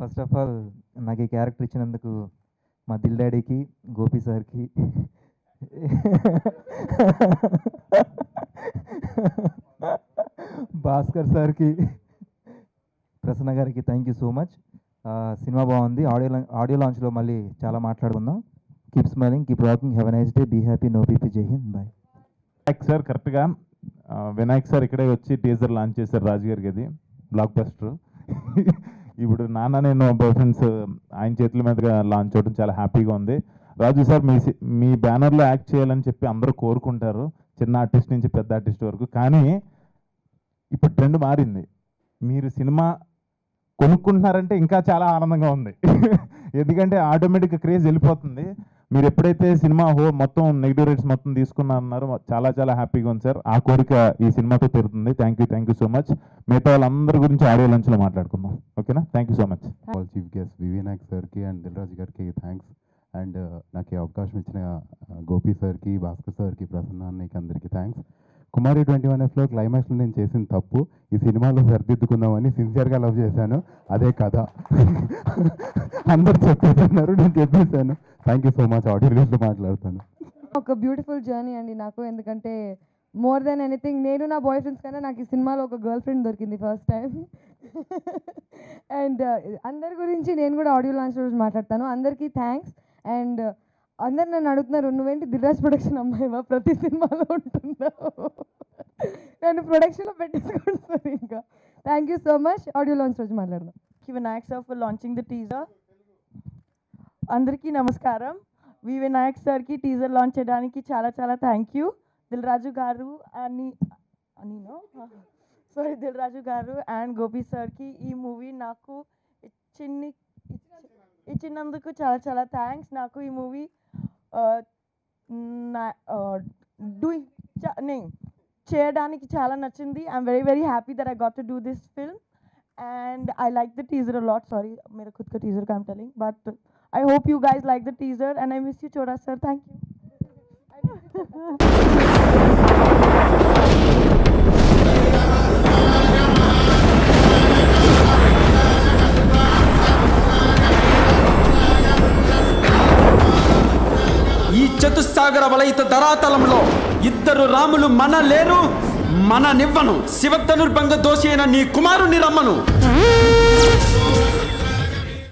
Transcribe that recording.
First of all నాకు ఈ character ఇచ్చినందుకు మా దిల్ డాడీకి, గోపి సార్కి, భాస్కర్ సార్కి, ప్రసన్న గారికి thank you so much. Cinema బాగుంది. ఆడియో లాంచ్లో మళ్ళీ చాలా మాట్లాడుకుందాం. Keep smiling, keep walking, have a nice day, be happy, no BP, Jai Hind, bye. Vinayak sir కరెక్ట్గా వినాయక్ సార్ ఇక్కడే వచ్చి టీజర్ లాంచ్ చేశారు రాజుగారికి. అది బ్లాక్ బస్టర్. ఇప్పుడు నాన్న నేను బాయ్ ఫ్రెండ్స్ ఆయన చేతుల మీదుగా లాంచ్ అవ్వడం చాలా హ్యాపీగా ఉంది. రాజు సార్ మీ బ్యానర్లో యాక్ట్ చేయాలని చెప్పి అందరూ కోరుకుంటారు, చిన్న ఆర్టిస్ట్ నుంచి పెద్ద ఆర్టిస్ట్ వరకు. కానీ ఇప్పుడు ట్రెండ్ మారింది. మీరు సినిమా కొనుక్కుంటున్నారంటే ఇంకా చాలా ఆనందంగా ఉంది. ఎందుకంటే ఆటోమేటిక్గా క్రేజ్ వెళ్ళిపోతుంది. మీరు ఎప్పుడైతే సినిమా మొత్తం నెగిటివ్ రేట్స్ మొత్తం తీసుకున్నారన్నారో చాలా చాలా హ్యాపీగా ఉంది సార్. ఆ కోరిక ఈ సినిమాతో తీరుతుంది. Thank you so much. మిగతా వాళ్ళందరి గురించి ఆడియో లంచ్లో మాట్లాడుకుందాం, ఓకేనా? Thank you so much. Chief guest Vinayak సార్కి అండ్ దిల్ రాజు గారికి థ్యాంక్స్. అండ్ నాకు ఈ అవకాశం ఇచ్చిన గోపి సార్కి, భాస్కర్ సార్కి, ప్రసన్న అన్నకి అందరికీ థ్యాంక్స్. కుమారి 21Fలో క్లైమాక్స్లో నేను చేసిన తప్పు ఈ సినిమాలో సరిదిద్దుకుందామని సిన్సియర్గా లవ్ చేశాను. అదే కథ అందరు చెప్పేస్తున్నారు, నేను చెప్పేశాను. Thank you so much. Audio రిలీజ్లో మాట్లాడతాను. ఒక బ్యూటిఫుల్ జర్నీ అండి నాకు. ఎందుకంటే మోర్ దెన్ ఎనీథింగ్ నేను నా బాయ్ ఫ్రెండ్స్ కన్నా నాకు ఈ సినిమాలో ఒక గర్ల్ ఫ్రెండ్ దొరికింది ఫస్ట్ టైం. అండ్ అందరి గురించి నేను కూడా ఆడియో లాంచ్ రోజు మాట్లాడతాను. అందరికీ థ్యాంక్స్. అండ్ అందరు నన్ను అడుగుతున్నారు, నువ్వేంటి దిల్రాజ్ ప్రొడక్షన్ అమ్మాయివా, ప్రతి సినిమాలో ఉంటున్నావు, నన్ను ప్రొడక్షన్లో పెట్టేసుకుంటున్నారు. ఇంకా thank you so much. Audio launch రోజు మాట్లాడదాం. Vinayak sir for launching the teaser. అందరికీ నమస్కారం. వినాయక్ సార్కి టీజర్ లాంచ్ చేయడానికి చాలా చాలా థ్యాంక్ యూ. దిల్ రాజు గారు దిల్ రాజు గారు అండ్ గోపి సార్కి ఈ మూవీ నాకు ఇచ్చినందుకు చాలా చాలా థ్యాంక్స్. నాకు ఈ మూవీ చేయడానికి చాలా నచ్చింది. I'm very very happy that I got to do this film and I like the teaser a lot. Sorry, मेरा खुद का teaser का I'm telling, but I hope you guys like the teaser and I miss you Choda sir. Thank you. ఈ చతుస్సాగర వలయిత ధరాతలంలో ఇద్దరు రాములు మన లేరు, మన నివ్వను. శివధనుర్భంగ దోషి అయిన నీ కుమారుని రమ్మను.